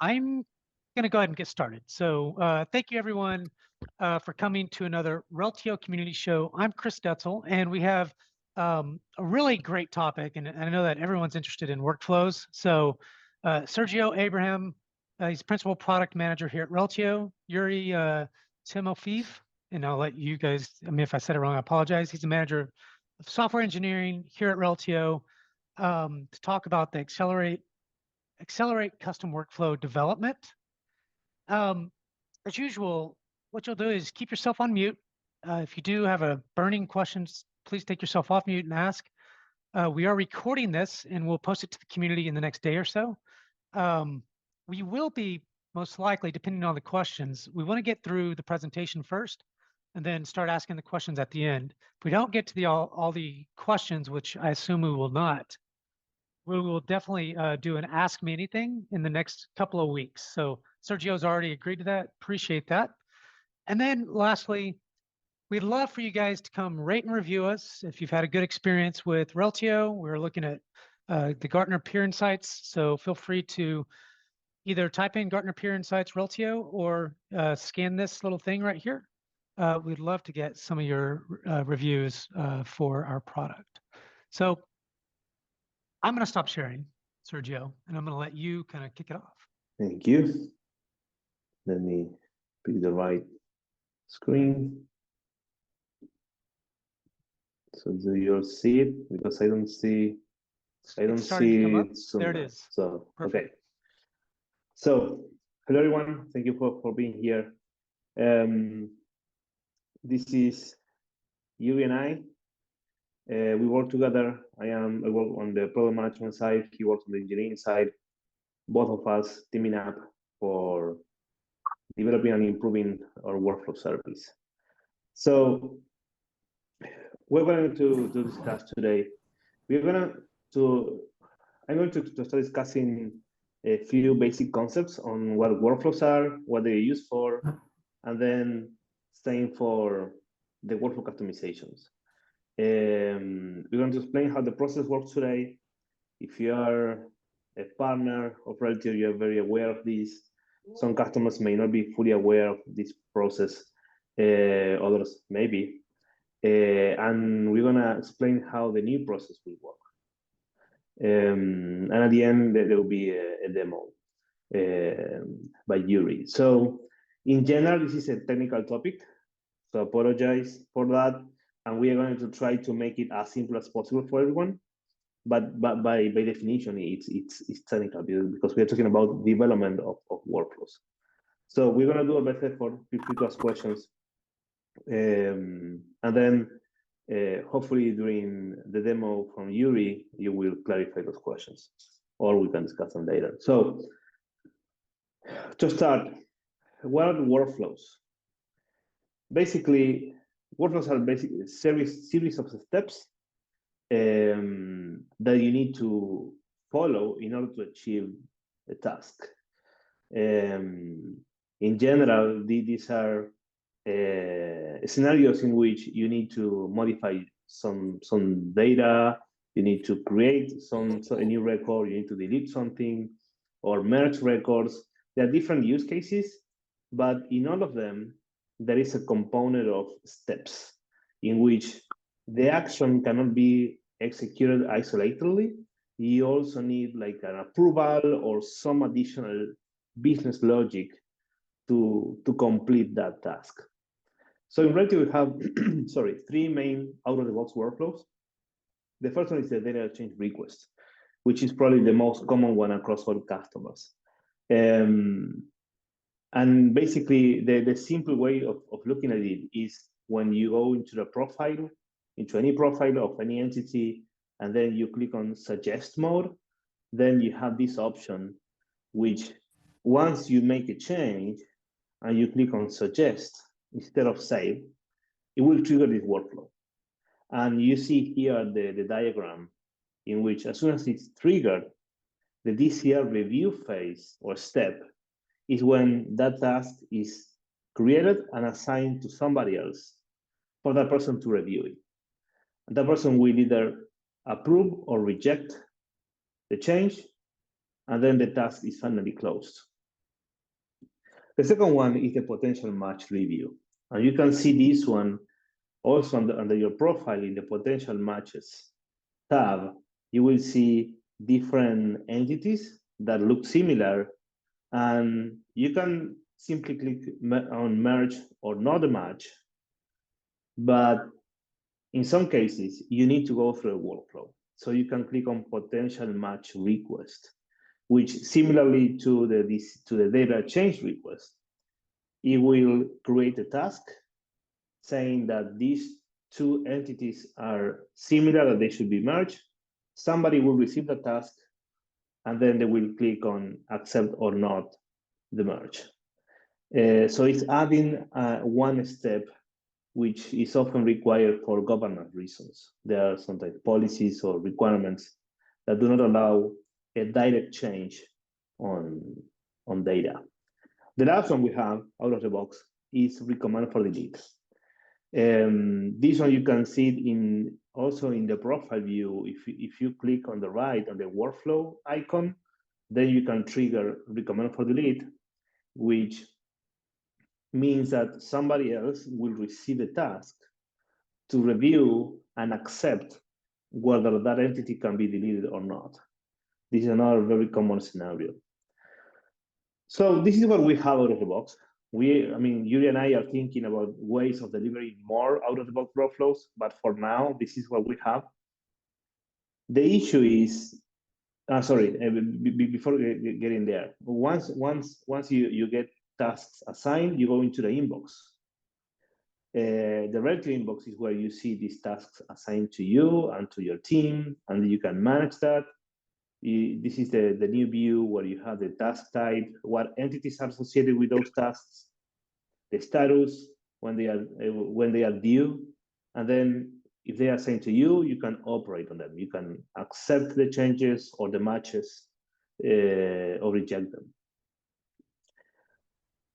I'm going to go ahead and get started. So thank you, everyone, for coming to another Reltio Community Show. I'm Chris Detzel, and we have a really great topic, and I know that everyone's interested in workflows. So Sergio Abraham, he's Principal Product Manager here at Reltio. Yury Timofeev, and I'll let you guys, I mean, if I said it wrong, I apologize. He's the Manager of Software Engineering here at Reltio to talk about the accelerate custom workflow development. As usual, what you'll do is keep yourself on mute. If you do have a burning questions, please take yourself off mute and ask. We are recording this and we'll post it to the community in the next day or so. We will be most likely, depending on the questions, we want to get through the presentation first and then start asking the questions at the end. If we don't get to all the questions, which I assume we will not, we will definitely do an Ask Me Anything in the next couple of weeks. So Sergio's already agreed to that. Appreciate that. And then lastly, we'd love for you guys to come rate and review us. If you've had a good experience with Reltio, we're looking at the Gartner Peer Insights. So feel free to either type in Gartner Peer Insights Reltio or scan this little thing right here. We'd love to get some of your reviews for our product. So I'm going to stop sharing, Sergio, and I'm going to let you kind of kick it off. Thank you. Let me pick the right screen. So do you see it? Because I don't see it. There it is. So perfect. Okay. So hello everyone. Thank you for being here. This is Yury and I. We work together. I work on the product management side. He works on the engineering side. Both of us teaming up for developing and improving our workflow service. So we're going to discuss today. I'm going to start discussing a few basic concepts on what workflows are, what they're used for, and then staying for the workflow customizations. We're going to explain how the process works today. If you are a partner of Reltio, you are very aware of this. Some customers may not be fully aware of this process, others maybe. And we're gonna explain how the new process will work. And at the end, there will be a demo by Yury. So in general, this is a technical topic, so I apologize for that. And we are going to try to make it as simple as possible for everyone. But by definition, it's technical because we are talking about development of workflows. So we're going to do a better for feel free to ask questions. And then hopefully during the demo from Yury, you will clarify those questions, or we can discuss them later. So to start, what are the workflows? Basically, workflows are basically a series of steps that you need to follow in order to achieve a task. In general, these are scenarios in which you need to modify some data, you need to create a new record, you need to delete something, or merge records. There are different use cases, but in all of them, there is a component of steps in which the action cannot be executed isolatedly. You also need like an approval or some additional business logic to complete that task. So in Reltio, we have three main out-of-the-box workflows. The first one is the data change request, which is probably the most common one across all customers. And basically, the simple way of looking at it is when you go into the profile, into any profile of any entity, and then you click on suggest mode, then you have this option, which once you make a change and you click on suggest instead of save, it will trigger this workflow. And you see here the diagram in which as soon as it's triggered, the DCR review phase or step is when that task is created and assigned to somebody else for that person to review it. And that person will either approve or reject the change, and then the task is finally closed. The second one is the potential match review. And you can see this one also under your profile in the potential matches tab. You will see different entities that look similar, and you can simply click on merge or not match. But in some cases, you need to go through a workflow. So you can click on potential match request, which similarly to the data change request, it will create a task saying that these two entities are similar, that they should be merged. Somebody will receive the task, and then they will click on accept or not the merge. So it's adding one step, which is often required for governance reasons. There are sometimes policies or requirements that do not allow a direct change on data. The last one we have out of the box is recommend for delete. This one you can see it also in the profile view. If you click on the right on the workflow icon, then you can trigger recommend for delete, which means that somebody else will receive a task to review and accept whether that entity can be deleted or not. This is another very common scenario. So this is what we have out of the box. Yury and I are thinking about ways of delivering more out of the box workflows, but for now, this is what we have. The issue is, before getting there, once you get tasks assigned, you go into the inbox. The Reltio inbox is where you see these tasks assigned to you and to your team, and you can manage that. This is the new view where you have the task type, what entities are associated with those tasks, the status, when they are due, and then if they are assigned to you, you can operate on them. You can accept the changes or the matches or reject them.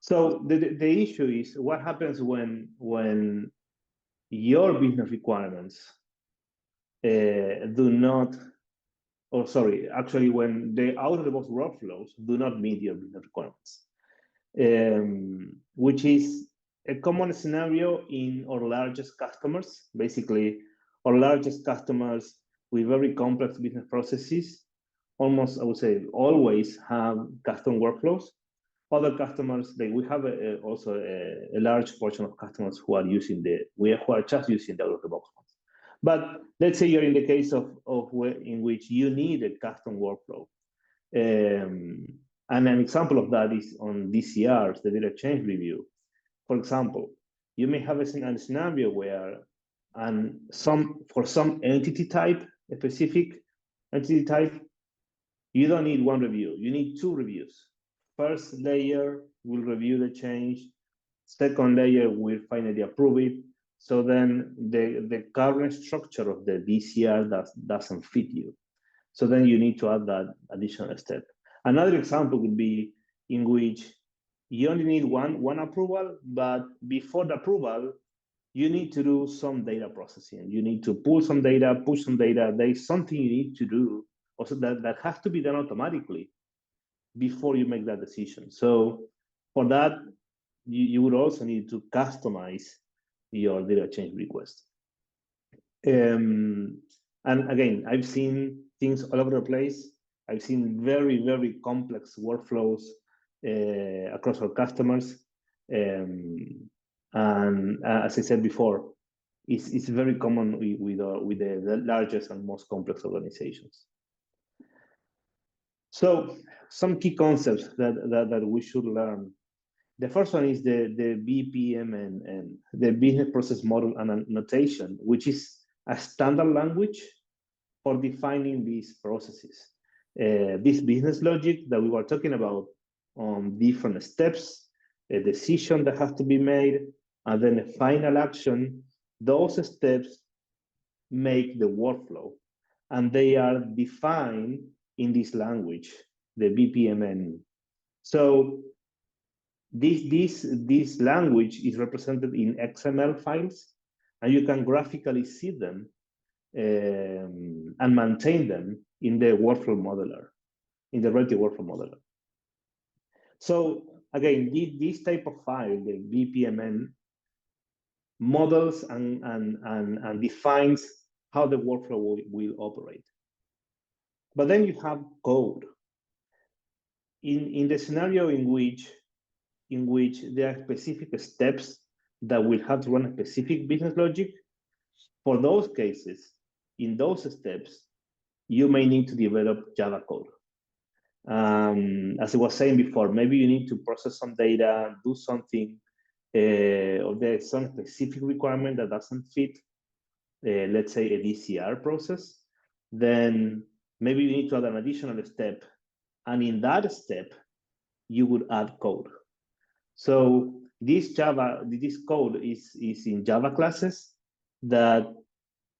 So the issue is what happens when your business requirements do not, or sorry, actually when the out-of-the-box workflows do not meet your business requirements, which is a common scenario in our largest customers. Basically, our largest customers with very complex business processes, almost, I would say, always have custom workflows. Other customers, we have also a large portion of customers who are just using the out-of-the-box ones. But let's say you're in the case in which you need a custom workflow. And an example of that is on DCRs, the data change review. For example, you may have a scenario where for some entity type, a specific entity type, you don't need one review, you need two reviews. First layer will review the change, second layer will finally approve it. So then the current structure of the DCR doesn't fit you. So then you need to add that additional step. Another example would be in which you only need one approval, but before the approval, you need to do some data processing. You need to pull some data, push some data. There is something you need to do also that has to be done automatically before you make that decision. So for that, you would also need to customize your data change request. And again, I've seen things all over the place. I've seen very, very complex workflows across our customers. And as I said before, it's very common with the largest and most complex organizations. So some key concepts that we should learn. The first one is the BPM and the business process model and notation, which is a standard language for defining these processes. This business logic that we were talking about on different steps, a decision that has to be made, and then a final action, those steps make the workflow. And they are defined in this language, the BPMN. So this language is represented in XML files, and you can graphically see them and maintain them in the workflow modeler, in the Reltio workflow modeler. So again, this type of file, the BPMN, models and defines how the workflow will operate. But then you have code. In the scenario in which there are specific steps that will have to run a specific business logic, for those cases, in those steps, you may need to develop Java code. As I was saying before, maybe you need to process some data, do something, or there's some specific requirement that doesn't fit, let's say a DCR process, then maybe you need to add an additional step. And in that step, you would add code. So this code is in Java classes that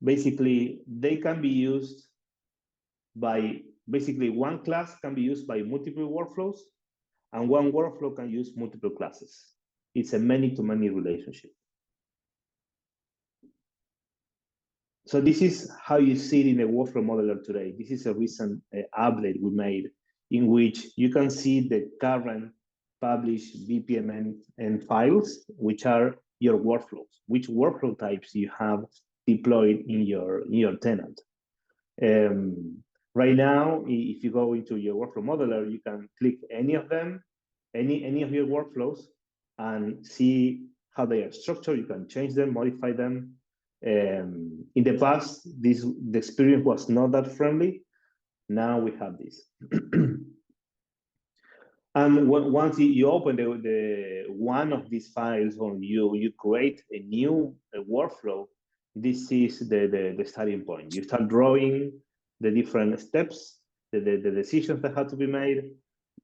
basically they can be used by, basically one class can be used by multiple workflows, and one workflow can use multiple classes. It's a many-to-many relationship. So this is how you see it in the workflow modeler today. This is a recent update we made in which you can see the current published BPMN and files, which are your workflows, which workflow types you have deployed in your tenant. Right now, if you go into your workflow modeler, you can click any of them, any of your workflows, and see how they are structured. You can change them, modify them. In the past, the experience was not that friendly. Now we have this. And once you open the one of these files, or you create a new workflow, this is the starting point. You start drawing the different steps, the decisions that have to be made.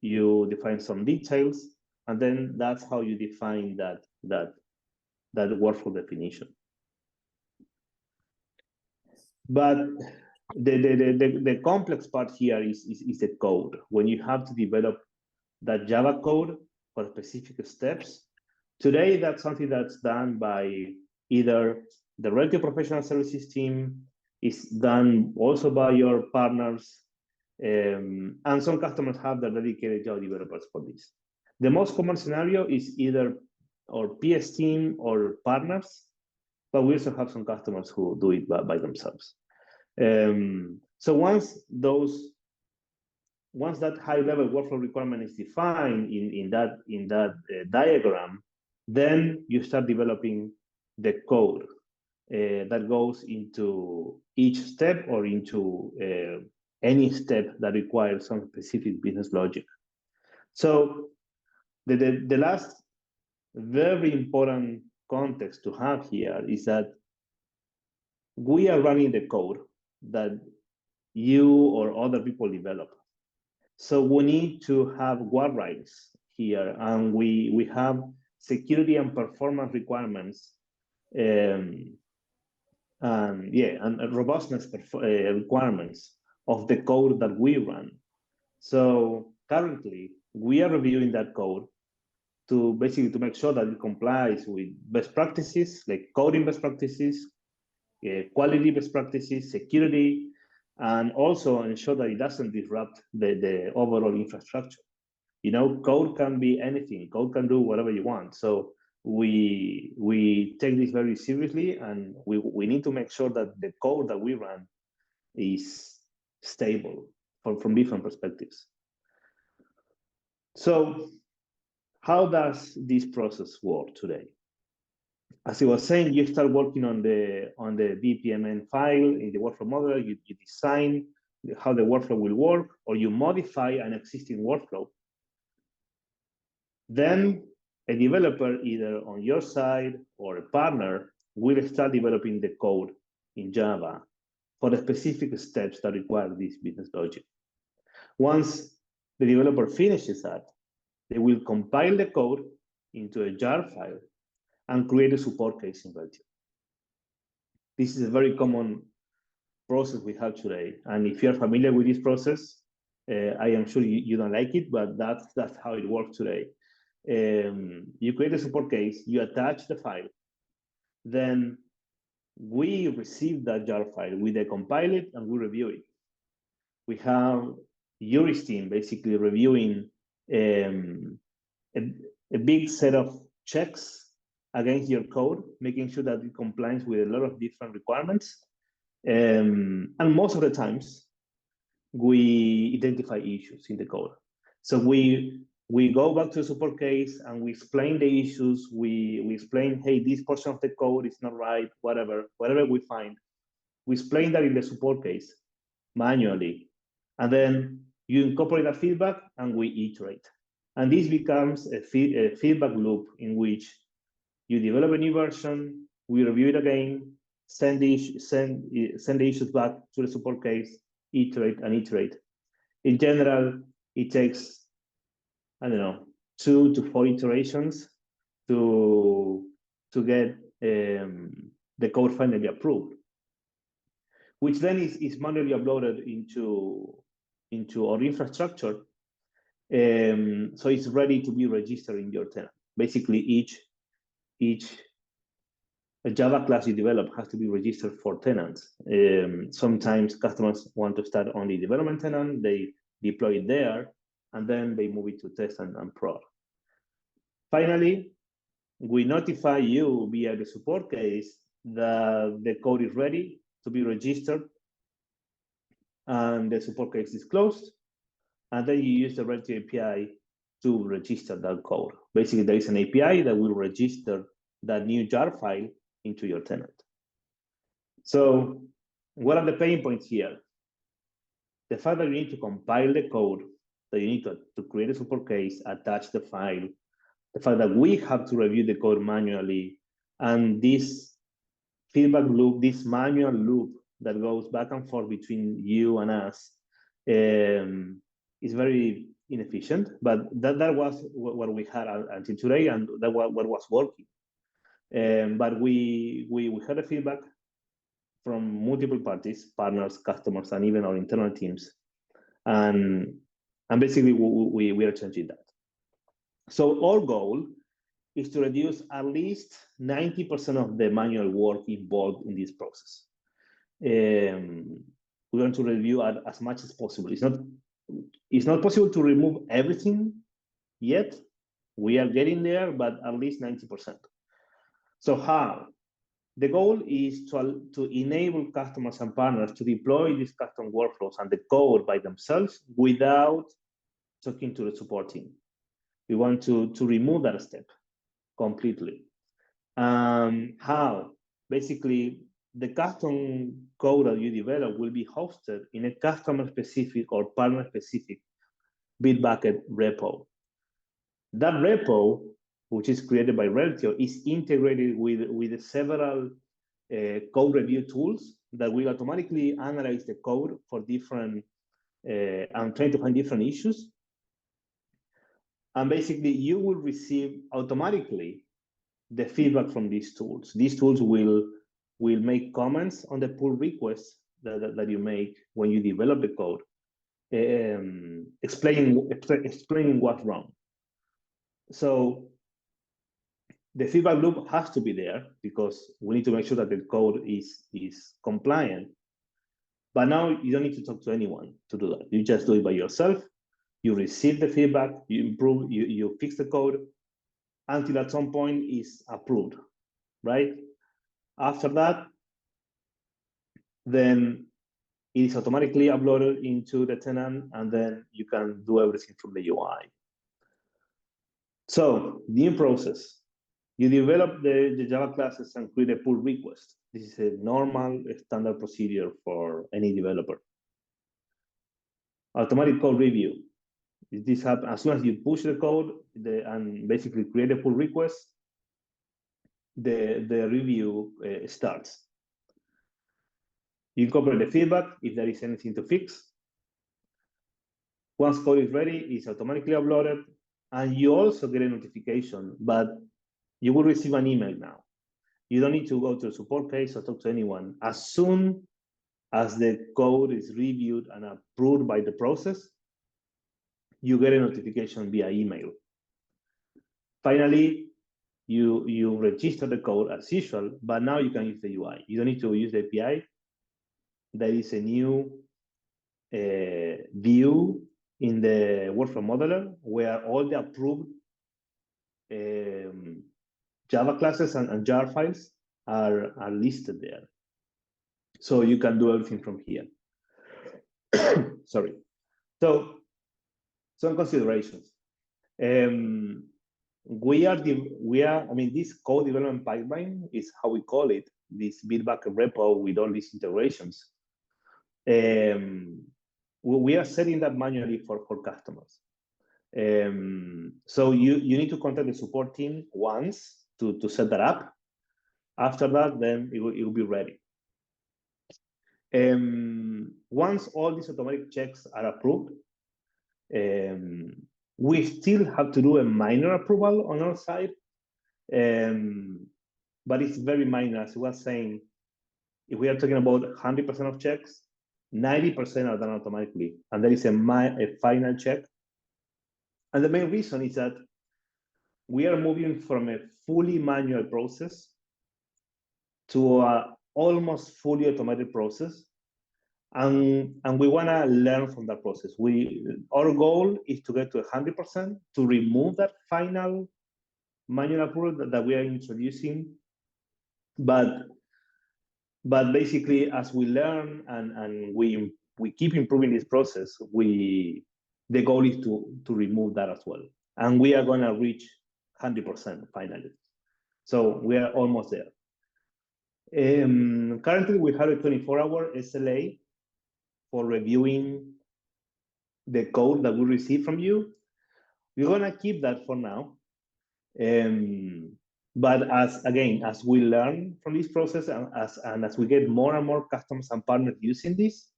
You define some details, and then that's how you define that workflow definition. But the complex part here is the code. When you have to develop that Java code for specific steps, today that's something that's done by either the Reltio professional services team, is done also by your partners, and some customers have their dedicated Java developers for this. The most common scenario is either our PS team or partners, but we also have some customers who do it by themselves. So once that high-level workflow requirement is defined in that diagram, then you start developing the code that goes into each step or into any step that requires some specific business logic. So the last very important context to have here is that we are running the code that you or other people develop. So we need to have guardrails here, and we have security and performance requirements, and robustness requirements of the code that we run. So currently, we are reviewing that code to basically to make sure that it complies with best practices, like coding best practices, quality best practices, security, and also ensure that it doesn't disrupt the overall infrastructure. You know, code can be anything. Code can do whatever you want. So we take this very seriously, and we need to make sure that the code that we run is stable from different perspectives. So how does this process work today? As I was saying, you start working on the BPMN file in the workflow modeler. You design how the workflow will work, or you modify an existing workflow. Then a developer, either on your side or a partner, will start developing the code in Java for the specific steps that require this business logic. Once the developer finishes that, they will compile the code into a jar file and create a support case in Reltio. This is a very common process we have today. And if you're familiar with this process, I am sure you don't like it, but that's how it works today. You create a support case, you attach the file, then we receive that jar file, we decompile it, and we review it. We have Yury's team basically reviewing a big set of checks against your code, making sure that it complies with a lot of different requirements. And most of the times, we identify issues in the code. So we go back to the support case and we explain the issues. We explain, hey, this portion of the code is not right, whatever we find. We explain that in the support case manually. And then you incorporate that feedback and we iterate. And this becomes a feedback loop in which you develop a new version, we review it again, send the issues back to the support case, iterate and iterate. In general, it takes, I don't know, 2 to 4 iterations to get the code finally approved, which then is manually uploaded into our infrastructure. So it's ready to be registered in your tenant. Basically, each Java class you develop has to be registered for tenants. Sometimes customers want to start only development tenant, they deploy it there, and then they move it to test and prod. Finally, we notify you via the support case that the code is ready to be registered and the support case is closed. And then you use the Reltio API to register that code. Basically, there is an API that will register that new jar file into your tenant. So what are the pain points here? The fact that you need to compile the code, that you need to create a support case, attach the file, the fact that we have to review the code manually, and this feedback loop, this manual loop that goes back and forth between you and us is very inefficient, but that was what we had until today, and that was what was working. But we had a feedback from multiple parties, partners, customers, and even our internal teams. And basically, we are changing that. So our goal is to reduce at least 90% of the manual work involved in this process. We want to review as much as possible. It's not possible to remove everything yet. We are getting there, but at least 90%. So how? The goal is to enable customers and partners to deploy these custom workflows and the code by themselves without talking to the support team. We want to remove that step completely. How? Basically, the custom code that you develop will be hosted in a customer-specific or partner-specific Bitbucket repo. That repo, which is created by Reltio, is integrated with several code review tools that will automatically analyze the code for different, and trying to find different issues. And basically, you will receive automatically the feedback from these tools. These tools will make comments on the pull requests that you make when you develop the code, explaining what's wrong. So the feedback loop has to be there because we need to make sure that the code is compliant. But now you don't need to talk to anyone to do that. You just do it by yourself. You receive the feedback, you improve, you fix the code until at some point is approved, right? After that, then it is automatically uploaded into the tenant, and then you can do everything from the UI. So, new process. You develop the Java classes and create a pull request. This is a normal standard procedure for any developer. Automatic code review. This happens as soon as you push the code and basically create a pull request, the review starts. You incorporate the feedback if there is anything to fix. Once code is ready, it's automatically uploaded, and you also get a notification, but you will receive an email now. You don't need to go to the support page or talk to anyone. As soon as the code is reviewed and approved by the process, you get a notification via email. Finally, you register the code as usual, but now you can use the UI. You don't need to use the API. There is a new view in the workflow modeler where all the approved Java classes and jar files are listed there. So you can do everything from here. Sorry. So some considerations. I mean, this code development pipeline is how we call it, this Bitbucket repo with all these integrations. We are setting that manually for customers. So you need to contact the support team once to set that up. After that, then it will be ready. Once all these automatic checks are approved, we still have to do a minor approval on our side, but it's very minor. As I was saying, if we are talking about 100% of checks, 90% are done automatically, and there is a final check. And the main reason is that we are moving from a fully manual process to a almost fully automated process. And we want to learn from that process. Our goal is to get to 100%, to remove that final manual approval that we are introducing. But basically, as we learn and we keep improving this process, the goal is to remove that as well. And we are going to reach 100% finally. So we are almost there. Currently, we have a 24-hour SLA for reviewing the code that we receive from you. We're going to keep that for now. But as we learn from this process and as we get more and more customers and partners using this,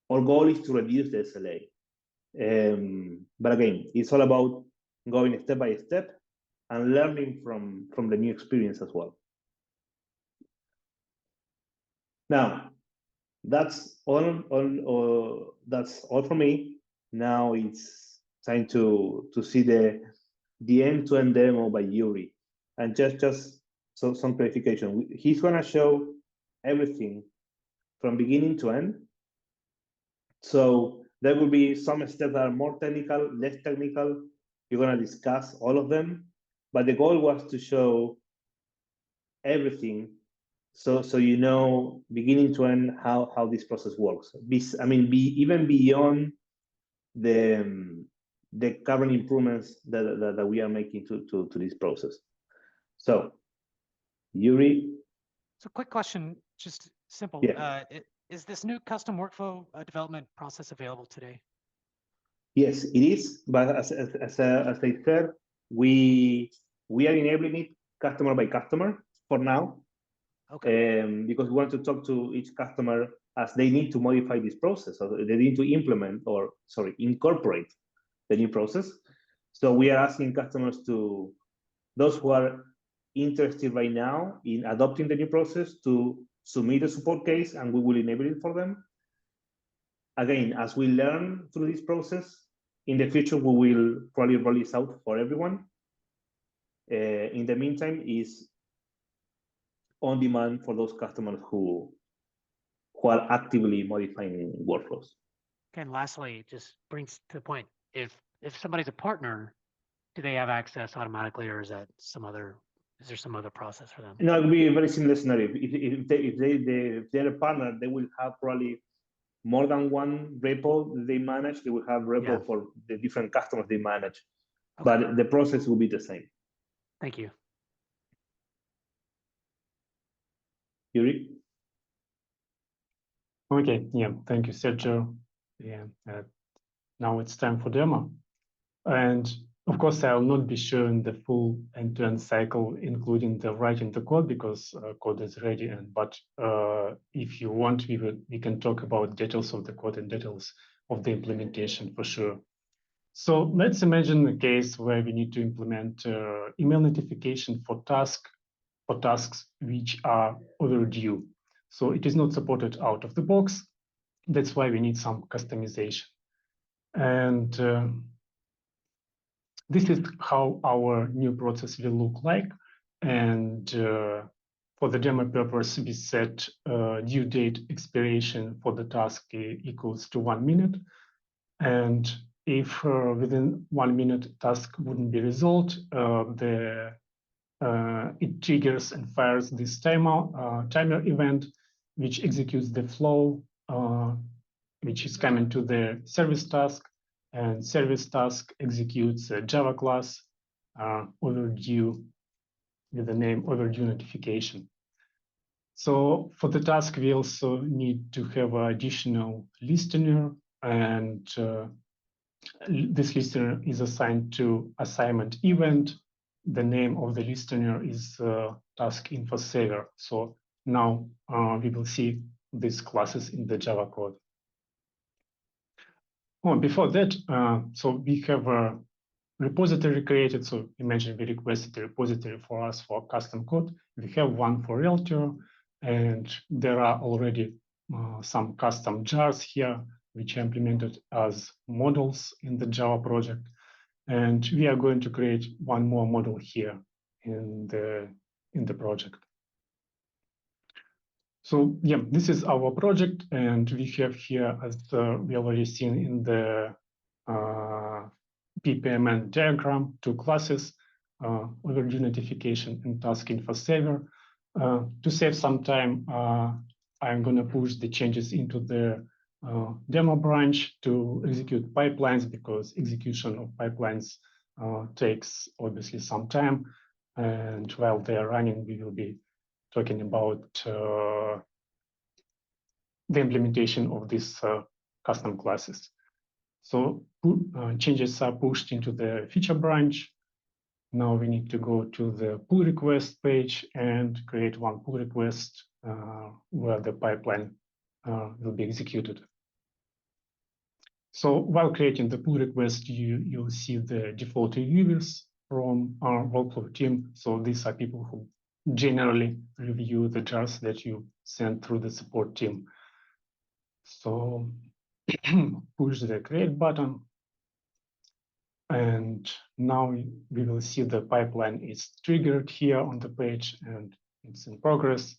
our goal is to reduce the SLA. But again, it's all about going step by step and learning from the new experience as well. Now, that's all. That's all for me. Now it's time to see the end-to-end demo by Yury, and just some clarification. He's gonna show everything from beginning to end. So there will be some steps that are more technical, less technical. You're gonna discuss all of them, but the goal was to show everything. So you know, beginning to end, how this process works. Even beyond the current improvements that we are making to this process. So, Yury. So, quick question, just simple. Yeah. Is this new custom workflow development process available today? Yes, it is. But as I said, we are enabling it customer by customer for now. Okay. Because we want to talk to each customer as they need to modify this process, or they need to incorporate the new process. So we are asking customers those who are interested right now in adopting the new process to submit a support case, and we will enable it for them. Again, as we learn through this process, in the future, we will probably roll this out for everyone. In the meantime, is on demand for those customers who are actively modifying workflows. Okay, and lastly, just brings to the point, if somebody's a partner, do they have access automatically, or is there some other process for them? No, it will be a very similar scenario. If they're a partner, they will have probably more than one repo they manage. They will have repo for the different customers they manage, but the process will be the same. Thank you. Yury? Okay, yeah, thank you, Sergio. Yeah, now it's time for demo. And of course, I will not be showing the full end-to-end cycle, including the writing the code, because code is ready. But if you want, we can talk about details of the code and details of the implementation for sure. So let's imagine a case where we need to implement email notification for tasks which are overdue. So it is not supported out of the box. That's why we need some customization. And this is how our new process will look like. And for the demo purpose, we set due date expiration for the task equals to 1 minute. And if within 1 minute task wouldn't be resolved, it triggers and fires this timer event, which executes the flow, which is coming to the service task, and service task executes a Java class overdue with the name overdue notification. So for the task, we also need to have an additional listener, and this listener is assigned to assignment event. The name of the listener is task info saver. So now we will see these classes in the Java code. Oh, before that, so we have a repository created. So imagine we requested a repository for us for custom code. We have one for Reltio, and there are already some custom jars here, which are implemented as models in the Java project. And we are going to create one more model here in the project. So yeah, this is our project, and we have here, as we already seen in the PPMN diagram, two classes, overdue notification and task info saver. To save some time, I'm going to push the changes into the demo branch to execute pipelines, because execution of pipelines takes obviously some time. And while they are running, we will be talking about the implementation of these custom classes. So changes are pushed into the feature branch. Now we need to go to the pull request page and create one pull request where the pipeline will be executed. So while creating the pull request, you'll see the default reviewers from our workload team. So these are people who generally review the jars that you send through the support team. So push the create button. And now we will see the pipeline is triggered here on the page, and it's in progress.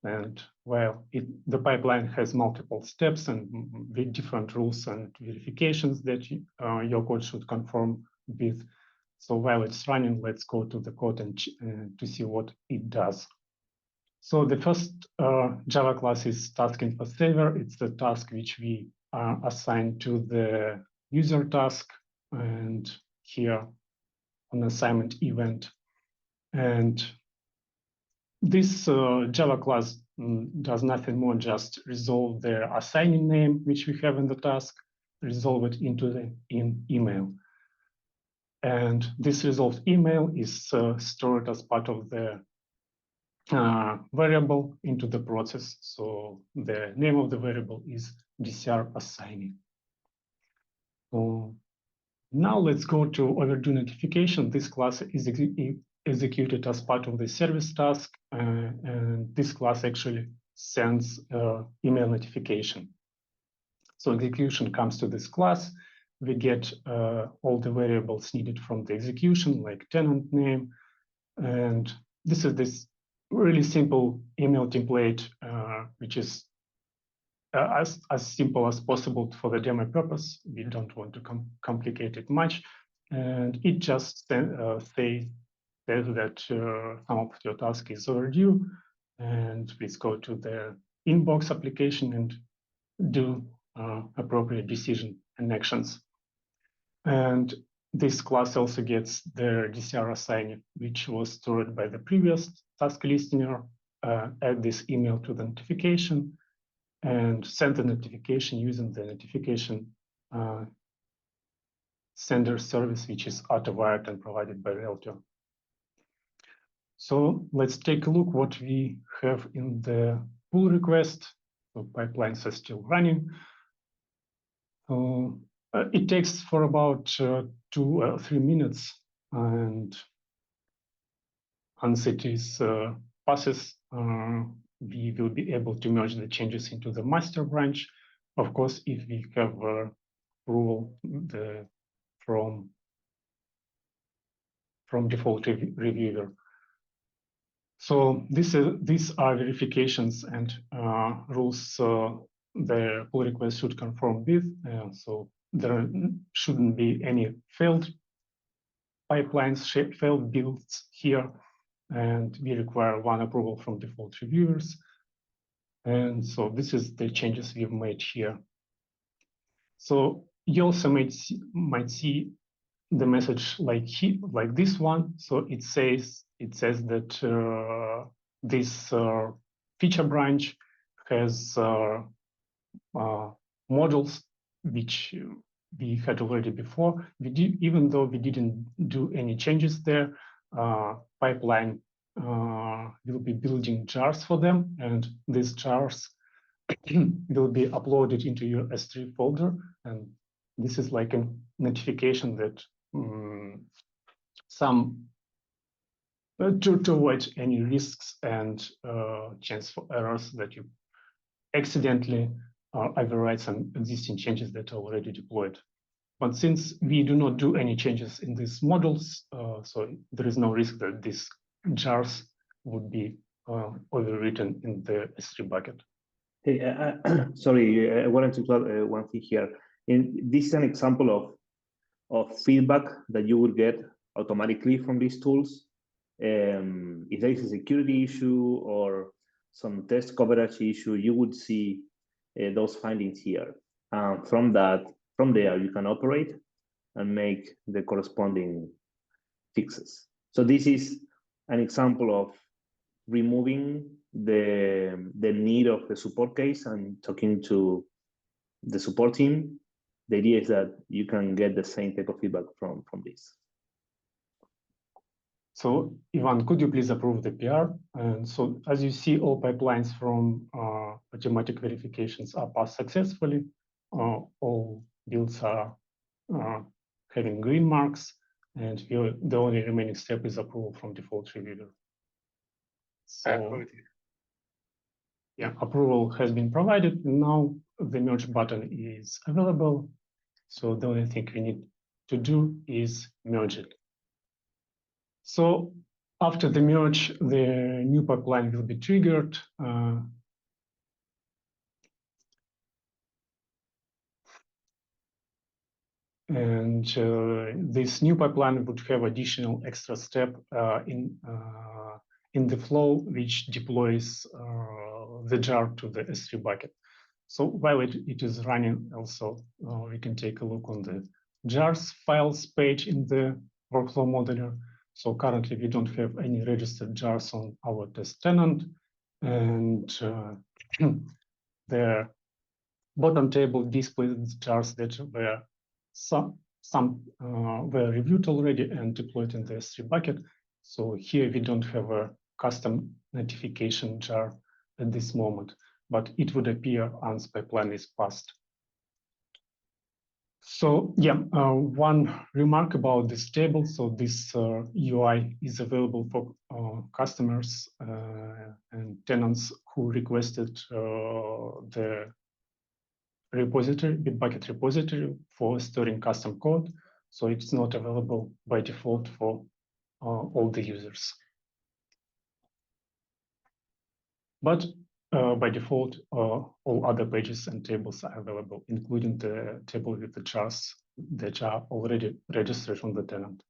And while the pipeline has multiple steps and with different rules and verifications that your code should conform with. So while it's running, let's go to the code and to see what it does. So the first Java class is task info saver. It's the task which we assign to the user task, and here on assignment event. And this Java class does nothing more, just resolve the assigning name, which we have in the task, resolve it into the email. And this resolved email is stored as part of the variable into the process. So the name of the variable is DCR assigning. So now let's go to overdue notification. This class is executed as part of the service task, and this class actually sends email notification. So execution comes to this class. We get all the variables needed from the execution, like tenant name, and this is this really simple email template, which is as simple as possible for the demo purpose. We don't want to complicate it much. And it just says that some of your task is overdue, and please go to the inbox application and do appropriate decision and actions. And this class also gets the DCR assign, which was stored by the previous task listener, add this email to the notification, and send the notification using the notification sender service, which is auto-wired and provided by Reltio. So let's take a look what we have in the pull request. So pipelines are still running. It takes for about 2 or 3 minutes, and once it is passes, we will be able to merge the changes into the master branch. Of course, if we have approval from default reviewer. So these are verifications and rules the pull request should conform with. So there shouldn't be any failed pipelines, failed builds here, and we require one approval from default reviewers. And so this is the changes we've made here. So you also might see the message like this one. So it says that this feature branch has models which we had already before. Even though we didn't do any changes there, pipeline will be building jars for them, and these jars will be uploaded into your S3 folder. And this is like a notification that to avoid any risks and chance for errors that you accidentally override some existing changes that are already deployed. But since we do not do any changes in these models, so there is no risk that these jars would be overwritten in the S3 bucket. Hey, sorry, I wanted to add one thing here. This is an example of feedback that you will get automatically from these tools. If there is a security issue or some test coverage issue, you would see those findings here. From there, you can operate and make the corresponding fixes. So this is an example of removing the need of the support case and talking to the support team. The idea is that you can get the same type of feedback from this. So Ivan, could you please approve the PR? And so as you see, all pipelines from automatic verifications are passed successfully. All builds are having green marks, and the only remaining step is approval from default reviewer. So yeah, approval has been provided. Now the merge button is available. So the only thing we need to do is merge it. So after the merge, the new pipeline will be triggered. And this new pipeline would have additional extra step in the flow, which deploys the jar to the S3 bucket. So while it is running, also we can take a look on the jars files page in the workflow modeler. So currently we don't have any registered jars on our test tenant, and the bottom table displays jars that were some were reviewed already and deployed in the S3 bucket. So here we don't have a custom notification jar at this moment, but it would appear once pipeline is passed. So yeah, one remark about this table. So this UI is available for customers and tenants who requested the repository, Bitbucket repository for storing custom code. So it's not available by default for all the users. But by default, all other pages and tables are available, including the table with the jars that are already registered on the tenant.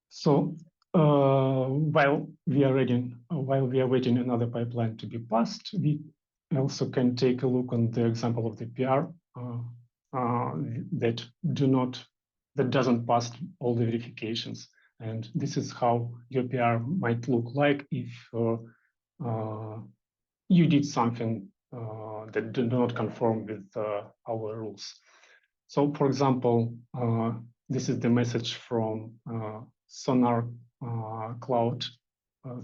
So while we are waiting another pipeline to be passed, we also can take a look on the example of the PR that doesn't pass all the verifications. And this is how your PR might look like if you did something that did not conform with our rules. So for example, this is the message from Sonar Cloud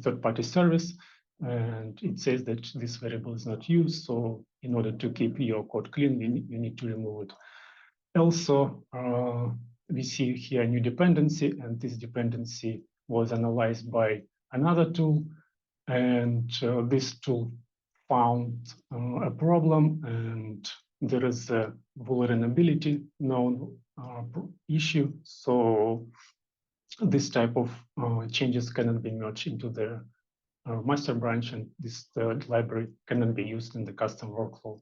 third-party service, and it says that this variable is not used. So in order to keep your code clean, you need to remove it. Also, we see here a new dependency, and this dependency was analyzed by another tool, and this tool found a problem, and there is a vulnerability known issue. So this type of changes cannot be merged into the master branch, and this library cannot be used in the custom workflow.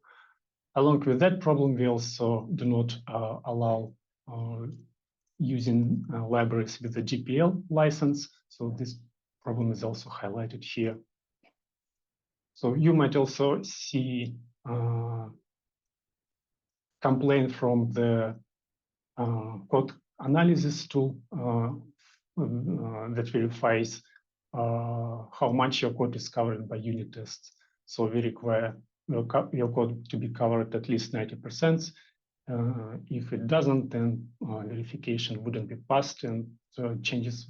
Along with that problem, we also do not allow using libraries with the GPL license. So this problem is also highlighted here. So you might also see complaint from the code analysis tool that verifies how much your code is covered by unit tests. So we require your code to be covered at least 90%. If it doesn't, then verification wouldn't be passed and changes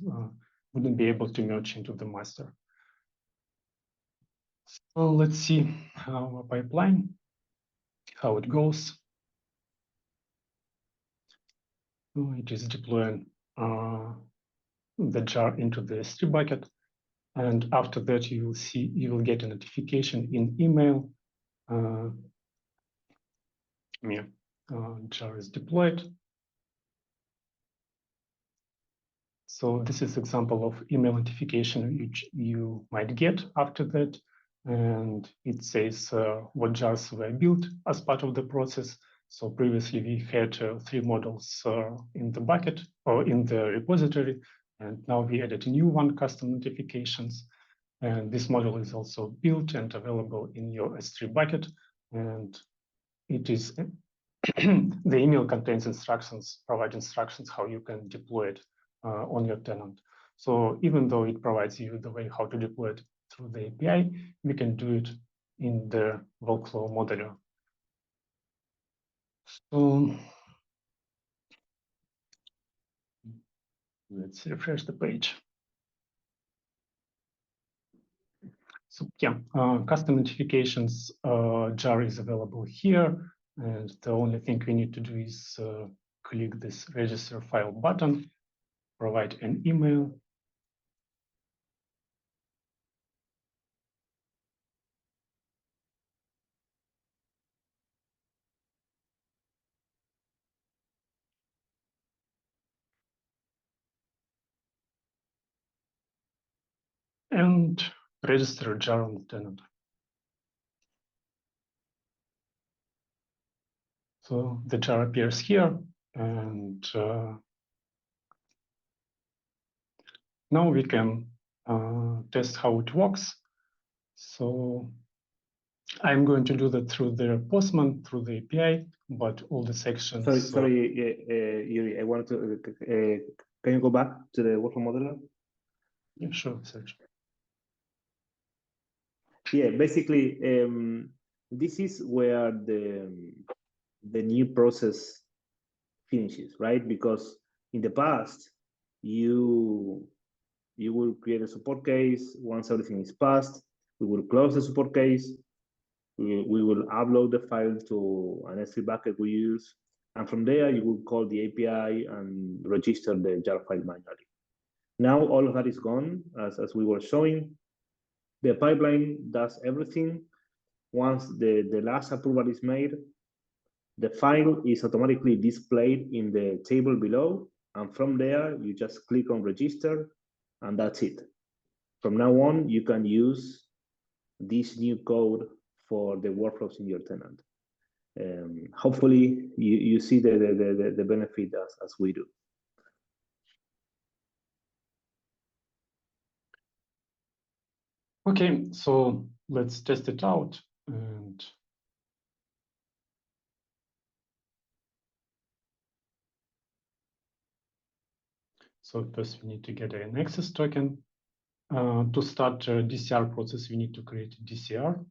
wouldn't be able to merge into the master. So let's see our pipeline, how it goes. It is deploying the jar into the S3 bucket. And after that, you will get a notification in email. Jar is deployed. So this is example of email notification which you might get after that. And it says what jars were built as part of the process. So previously we had 3 models in the bucket or in the repository. And now we added a new one, custom notifications. And this model is also built and available in your S3 bucket. And it is the email contains instructions, provide instructions how you can deploy it on your tenant. So even though it provides you the way how to deploy it through the API, we can do it in the workflow modeler. So let's refresh the page. So yeah, custom notifications jar is available here. And the only thing we need to do is click this register file button, provide an email. And register a jar on the tenant. So the jar appears here, and now we can test how it works. So I'm going to do that through the Postman, through the API, but all the sections. Sorry, Yury, I wanted to. Can you go back to the workflow modeler? Yeah, sure, Sergio. Yeah, basically, this is where the new process finishes, right? Because in the past, you will create a support case. Once everything is passed, we will close the support case. We will upload the file to an S3 bucket we use. And from there, you will call the API and register the jar file manually. Now all of that is gone, as we were showing. The pipeline does everything. Once the last approval is made, the file is automatically displayed in the table below. And from there, you just click on register, and that's it. From now on, you can use this new code for the workflows in your tenant. Hopefully, you see the benefit as we do. Okay, so let's test it out. And so first we need to get an access token. To start a DCR process, we need to create a DCR.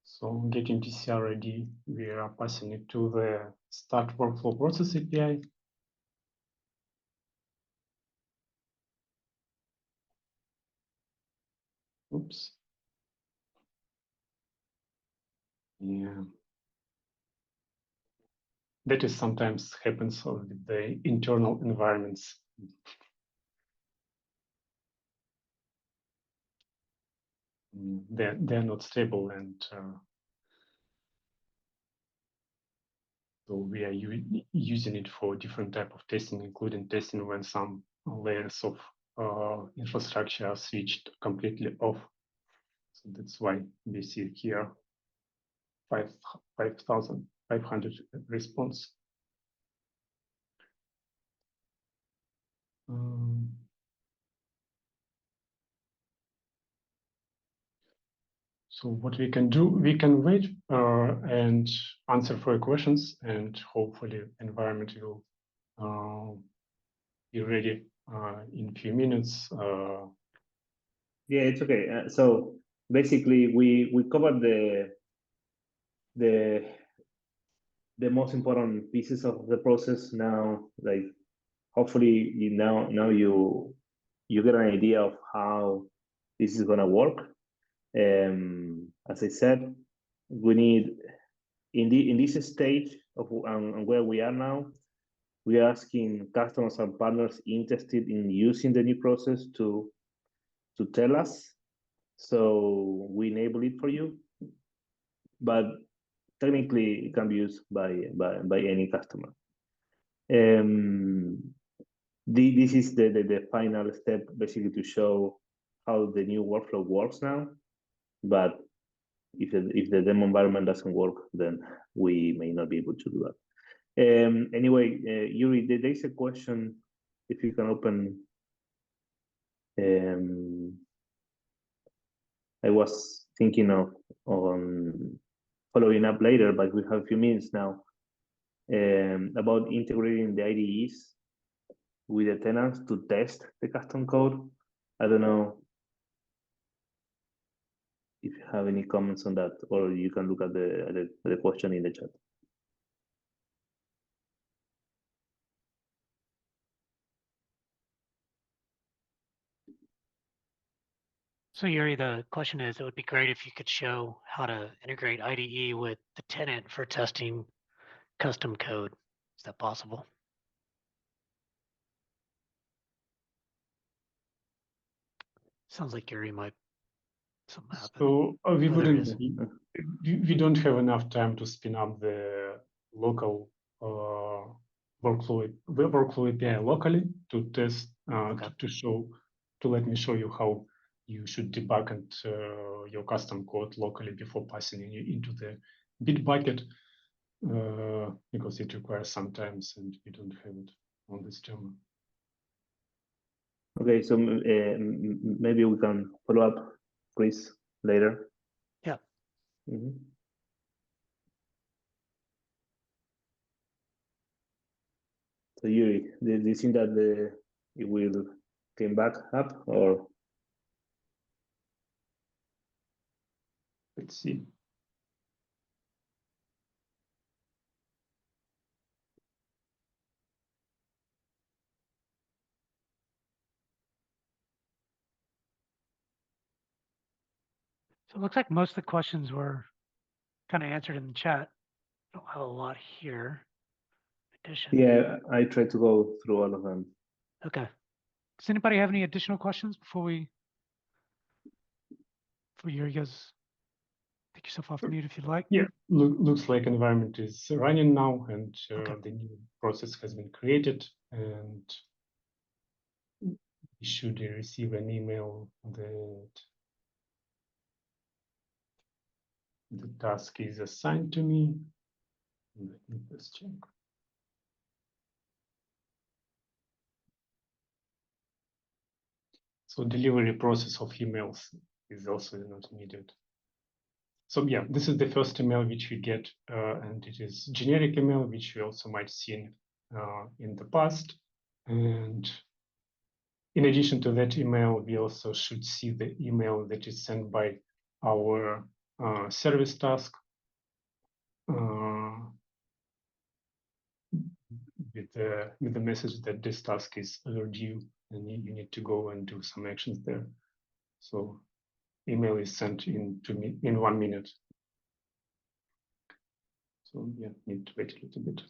So getting DCR ID, we are passing it to the start workflow process API. Oops. Yeah. That is sometimes happens with the internal environments. They're not stable, and so So we are using it for different type of testing, including testing when some layers of infrastructure are switched completely off. So that's why we see here 5,500 response. So what we can do, we can wait and answer for your questions, and hopefully environment will be ready in a few minutes. Yeah, it's okay. So basically, we covered the most important pieces of the process now. Like, hopefully, now you get an idea of how this is gonna work. As I said, we need in this stage of where we are now, we are asking customers and partners interested in using the new process to tell us. So we enable it for you, but technically it can be used by any customer. This is the final step, basically, to show how the new workflow works now. But if the demo environment doesn't work, then we may not be able to do that. Anyway, Yury, there is a question. If you can open. I was thinking of following up later, but we have a few minutes now, about integrating the IDEs with the tenants to test the custom code. I don't know if you have any comments on that, or you can look at the question in the chat. So Yury, the question is, it would be great if you could show how to integrate IDE with the tenant for testing custom code. Is that possible? Sounds like Yury might something happen. So we Oh, there it wouldn't. is. We don't have enough time to spin up the local workflow API locally to test Okay. to let me show you how you should debug and your custom code locally before passing it into the bit bucket, because it requires some time and we don't have it on this demo. Okay, so maybe we can follow up, Chris, later. Yeah. So Yury, do you think that it will came back up, or? Let's see. So it looks like most of the questions were kind of answered in the chat. Don't have a lot here. Addition. Yeah, I tried to go through all of them. Okay. Does anybody have any additional questions before Yury goes? Take yourself off mute if you'd like. Yeah, looks like environment is running now, and Okay. the new process has been created, and you should receive an email that the task is assigned to me. Let me just check. So delivery process of emails is also not needed. So yeah, this is the first email which we get, and it is generic email, which we also might see in the past. And in addition to that email, we also should see the email that is sent by our service task with the message that this task is overdue and you need to go and do some actions there. So email is sent in to me in 1 minute. So yeah, need to wait a little bit.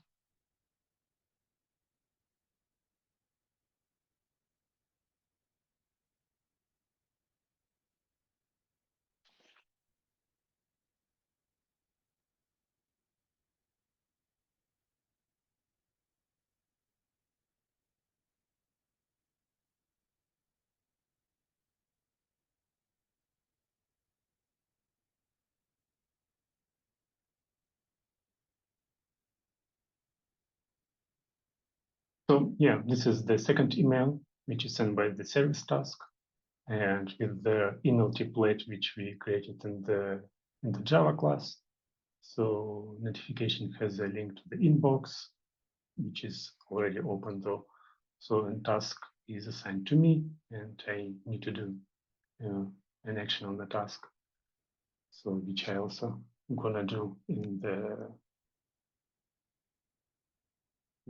So yeah, this is the second email, which is sent by the service task, and with the email template which we created in the Java class. So notification has a link to the inbox, which is already open though. So a task is assigned to me, and I need to do an action on the task. So which I also gonna do in the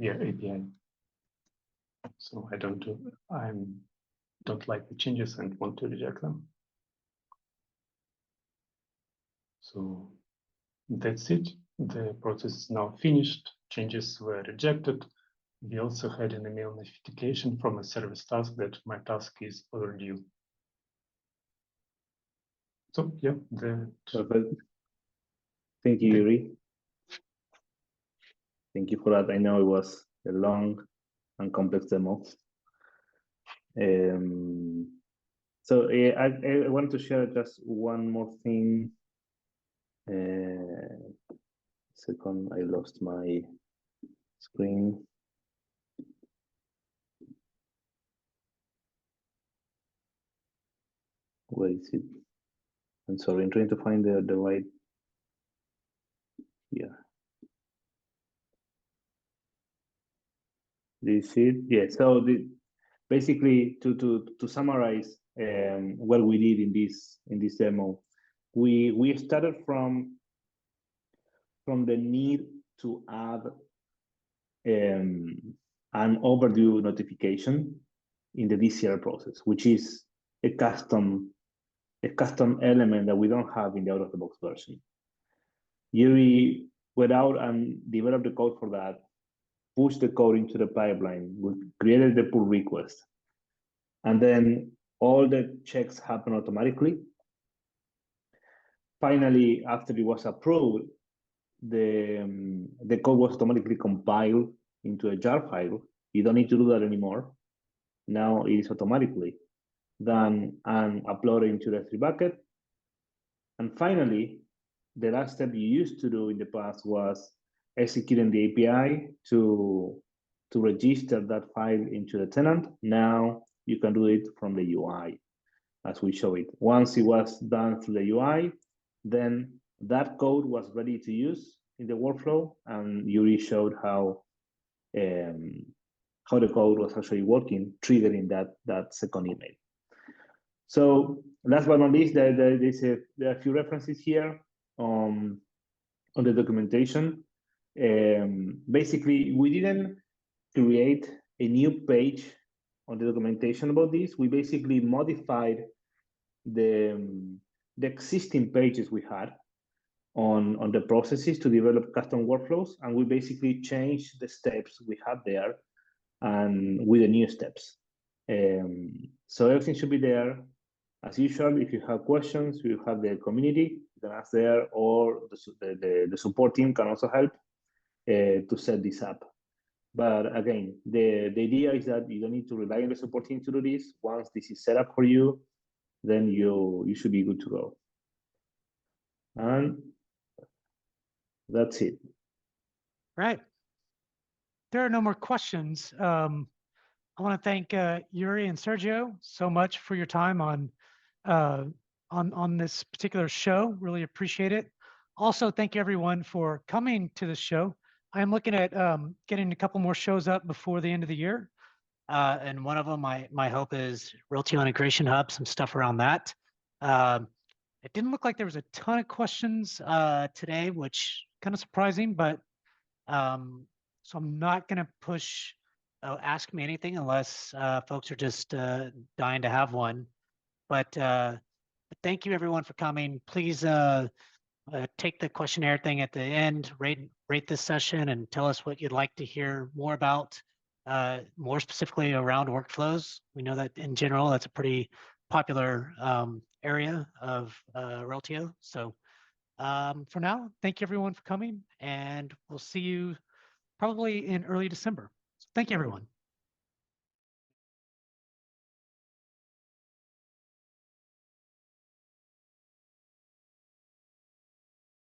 API. So I don't like the changes and want to reject them. So that's it. The process is now finished. Changes were rejected. We also had an email notification from a service task that my task is overdue. So yeah, Perfect. Thank you, Yury. Thank you for that. I know it was a long and complex demo. So I want to share just one more thing. Second, I lost my screen. Where is it? I'm sorry, I'm trying to find the right here. This it? Yeah. So basically, to summarize what we did in this demo, we started from the need to add an overdue notification in the DCR process, which is a custom element that we don't have in the out-of-the-box version. Yury went out and developed the code for that, pushed the code into the pipeline, we created the pull request, and then all the checks happen automatically. Finally, after it was approved, the code was automatically compiled into a jar file. You don't need to do that anymore. Now it is automatically done and uploaded into the S3 bucket. And finally, the last step you used to do in the past was executing the API to register that file into the tenant. Now you can do it from the UI, as we show it. Once it was done through the UI, then that code was ready to use in the workflow, and Yury showed how the code was actually working, triggering that second email. So last but not least, there are a few references here on the documentation. Basically, we didn't create a new page on the documentation about this. We basically modified the existing pages we had on the processes to develop custom workflows, and we basically changed the steps we had there and with the new steps. So everything should be there. As usual, if you have questions, you have the community, you can ask there, or the support team can also help to set this up. But again, the idea is that you don't need to rely on the support team to do this. Once this is set up for you, then you should be good to go. And that's it. Right. There are no more questions. I want to thank Yury and Sergio so much for your time on this particular show. Really appreciate it. Also, thank you everyone for coming to the show. I am looking at getting a couple more shows up before the end of the year. And one of them, my hope is Reltio Integration Hub, some stuff around that. It didn't look like there was a ton of questions today, which kind of surprising, but so I'm not going to push ask me anything unless folks are just dying to have one. But thank you everyone for coming. Please take the questionnaire thing at the end, rate this session, and tell us what you'd like to hear more about, more specifically around workflows. We know that in general, that's a pretty popular area of Reltio. So for now, thank you everyone for coming, and we'll see you probably in early December. So thank you everyone.